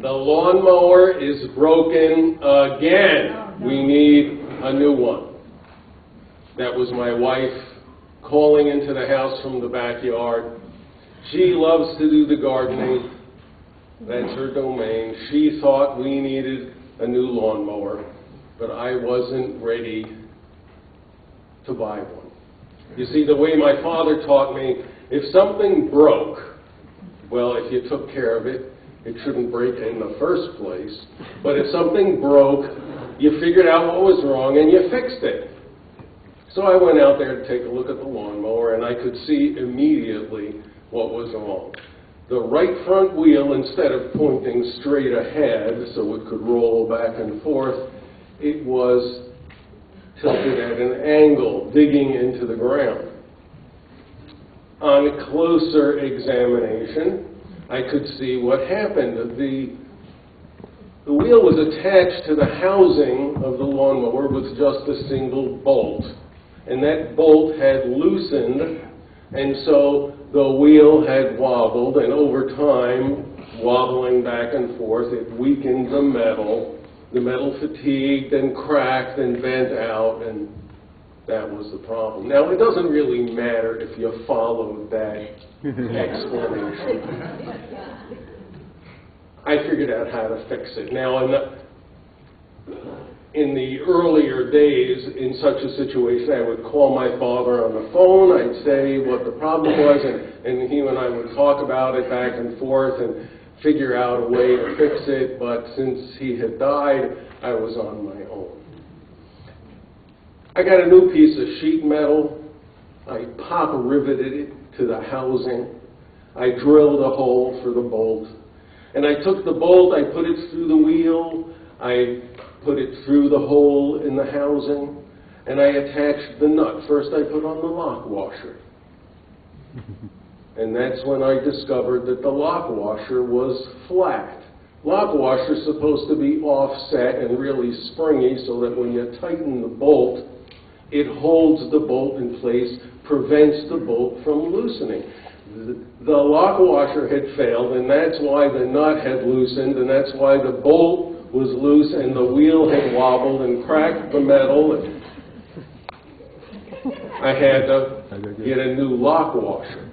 The lawnmower is broken again. We need a new one. That was my wife calling into the house from the backyard. She loves to do the gardening. That's her domain. She thought we needed a new lawnmower, but I wasn't ready to buy one. You see, the way my father taught me, if something broke, well, if you took care of it, it shouldn't break in the first place. But if something broke, you figured out what was wrong and you fixed it. So I went out there to take a look at the lawnmower, and I could see immediately what was wrong. The right front wheel, instead of pointing straight ahead so it could roll back and forth, it was tilted at an angle, digging into the ground. On closer examination, I could see what happened. The wheel was attached to the housing of the lawnmower with just a single bolt. And that bolt had loosened, and so the wheel had wobbled, and over time, wobbling back and forth, it weakened the metal. The metal fatigued and cracked and bent out, and that was the problem. Now, it doesn't really matter if you followed that explanation. I figured out how to fix it. Now, in the earlier days, in such a situation, I would call my father on the phone. I'd say what the problem was, and he and I would talk about it back and forth and figure out a way to fix it. But since he had died, I was on my own. I got a new piece of sheet metal. I pop riveted it to the housing. I drilled a hole for the bolt. And I took the bolt, I put it through the wheel, I put it through the hole in the housing, and I attached the nut. First I put on the lock washer. And that's when I discovered that the lock washer was flat. Lock washer's supposed to be offset and really springy so that when you tighten the bolt, it holds the bolt in place, prevents the bolt from loosening. The lock washer had failed, and that's why the nut had loosened, and that's why the bolt was loose, and the wheel had wobbled and cracked the metal. And I had to get a new lock washer.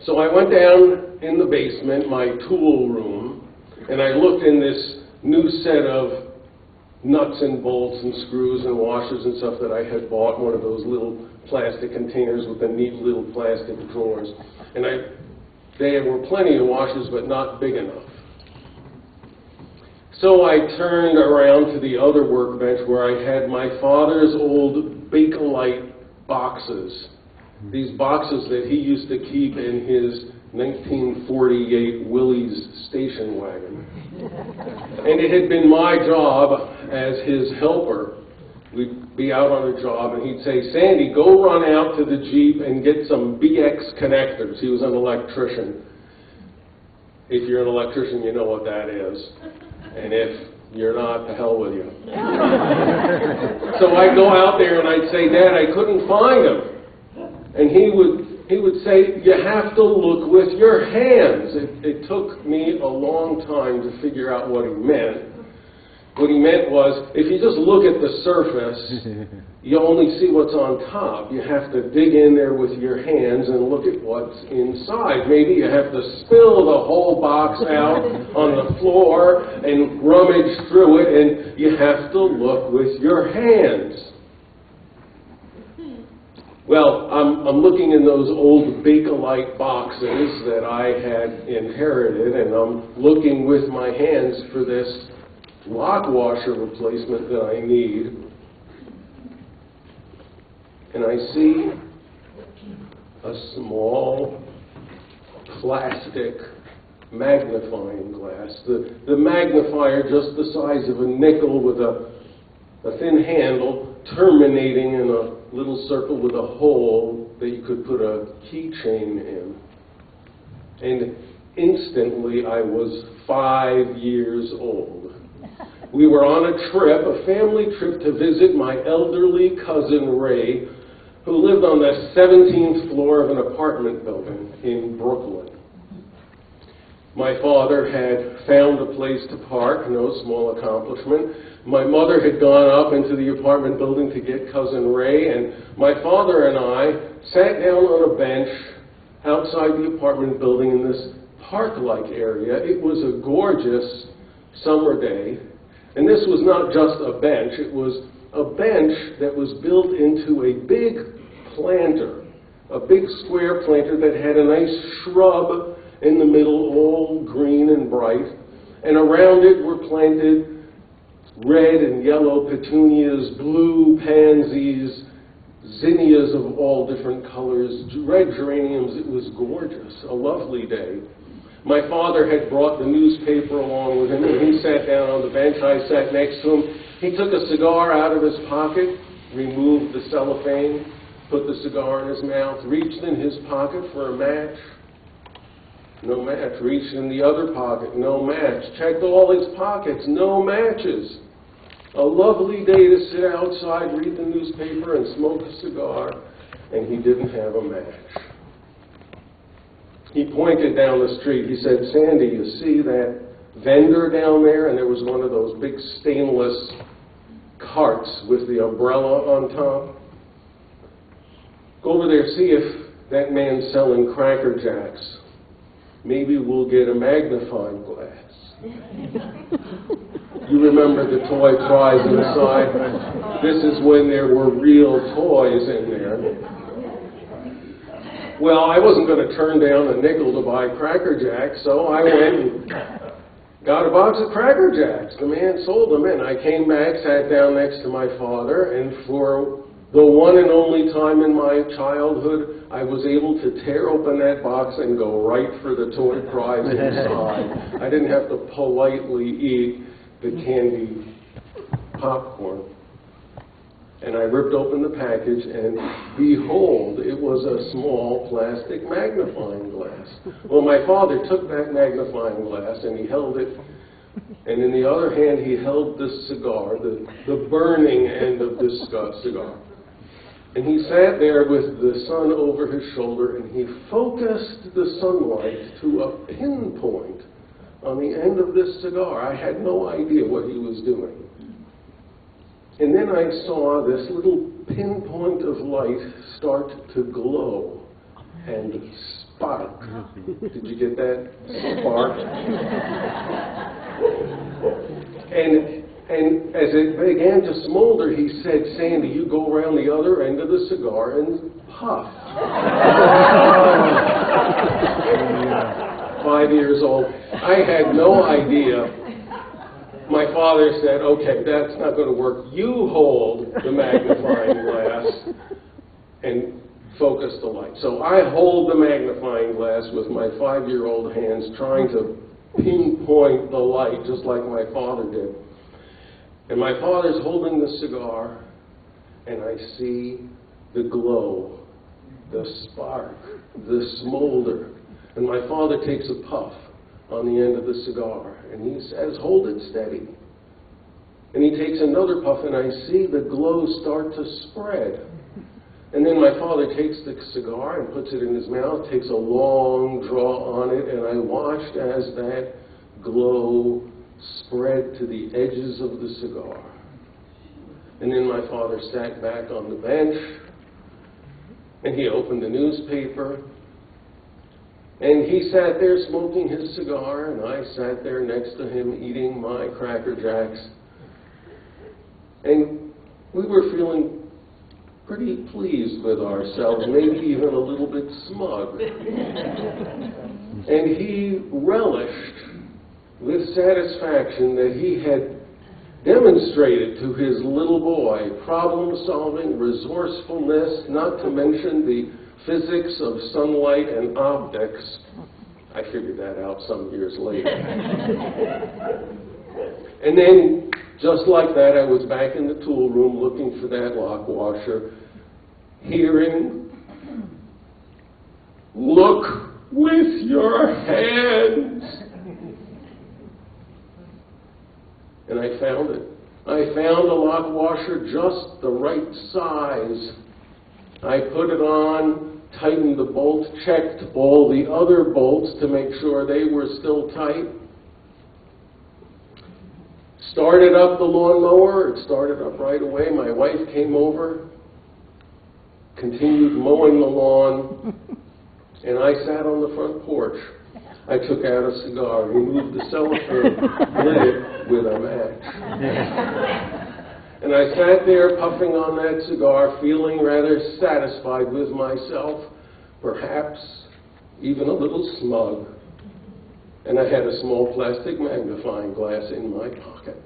So I went down in the basement, my tool room, and I looked in this new set of nuts and bolts and screws and washers and stuff that I had bought, one of those little plastic containers with the neat little plastic drawers. And there were plenty of washers, but not big enough. So I turned around to the other workbench where I had my father's old Bakelite boxes. These boxes that he used to keep in his 1948 Willys station wagon. And it had been my job as his helper. We'd be out on a job and he'd say, "Sandy, go run out to the Jeep and get some BX connectors." He was an electrician. If you're an electrician, you know what that is. And if you're not, to hell with you. So I'd go out there and I'd say, "Dad, I couldn't find them." And he would say, "You have to look with your hands." It took me a long time to figure out what he meant. What he meant was, if you just look at the surface, you only see what's on top. You have to dig in there with your hands and look at what's inside. Maybe you have to spill the whole box out on the floor and rummage through it, and you have to look with your hands. Well, I'm looking in those old Bakelite boxes that I had inherited, and I'm looking with my hands for this lock washer replacement that I need. And I see a small plastic magnifying glass. The magnifier just the size of a nickel with a thin handle terminating in a little circle with a hole that you could put a keychain in. And instantly I was 5 years old. We were on a trip, a family trip, to visit my elderly cousin Ray, who lived on the 17th floor of an apartment building in Brooklyn. My father had found a place to park, no small accomplishment. My mother had gone up into the apartment building to get Cousin Ray, and my father and I sat down on a bench outside the apartment building in this park-like area. It was a gorgeous summer day, and this was not just a bench. It was a bench that was built into a big planter, a big square planter that had a nice shrub in the middle, all green and bright, and around it were planted red and yellow petunias, blue pansies, zinnias of all different colors, red geraniums. It was gorgeous, a lovely day. My father had brought the newspaper along with him, and he sat down on the bench. I sat next to him. He took a cigar out of his pocket, removed the cellophane, put the cigar in his mouth, reached in his pocket for a match. No match. Reached in the other pocket. No match. Checked all his pockets. No matches. A lovely day to sit outside, read the newspaper, and smoke a cigar, and he didn't have a match. He pointed down the street. He said, "Sandy, you see that vendor down there?" And there was one of those big stainless carts with the umbrella on top. "Go over there, see if that man's selling Cracker Jacks. Maybe we'll get a magnifying glass." You remember the toy prize inside? This is when there were real toys in there. Well, I wasn't going to turn down a nickel to buy Cracker Jacks, so I went and got a box of Cracker Jacks. The man sold them, and I came back, sat down next to my father, and for the one and only time in my childhood, I was able to tear open that box and go right for the toy prize inside. I didn't have to politely eat the candy popcorn. And I ripped open the package, and behold, it was a small plastic magnifying glass. Well, my father took that magnifying glass, and he held it, and in the other hand, he held the cigar, the burning end of this cigar. And he sat there with the sun over his shoulder, and he focused the sunlight to a pinpoint on the end of this cigar. I had no idea what he was doing. And then I saw this little pinpoint of light start to glow and spark. Did you get that? Spark. And as it began to smolder, he said, "Sandy, you go around the other end of the cigar and puff." 5 years old. I had no idea. My father said, "Okay, that's not going to work. You hold the magnifying glass and focus the light." So I hold the magnifying glass with my 5-year-old hands, trying to pinpoint the light, just like my father did. And my father's holding the cigar, and I see the glow, the spark, the smolder. And my father takes a puff on the end of the cigar, and he says, "Hold it steady." And he takes another puff, and I see the glow start to spread. And then my father takes the cigar and puts it in his mouth, takes a long draw on it, and I watched as that glow spread to the edges of the cigar. And then my father sat back on the bench, and he opened the newspaper, and he sat there smoking his cigar, and I sat there next to him eating my Cracker Jacks. And we were feeling pretty pleased with ourselves, maybe even a little bit smug. And he relished with satisfaction that he had demonstrated to his little boy problem-solving, resourcefulness, not to mention the physics of sunlight and optics. I figured that out some years later. And then, just like that, I was back in the tool room looking for that lock washer, hearing, "Look with your hands." And I found it. I found a lock washer just the right size. I put it on, tightened the bolt, checked all the other bolts to make sure they were still tight. Started up the lawnmower. It started up right away. My wife came over, continued mowing the lawn, and I sat on the front porch. I took out a cigar, removed the cellophane, lit it with a match. And I sat there puffing on that cigar, feeling rather satisfied with myself, perhaps even a little smug. And I had a small plastic magnifying glass in my pocket.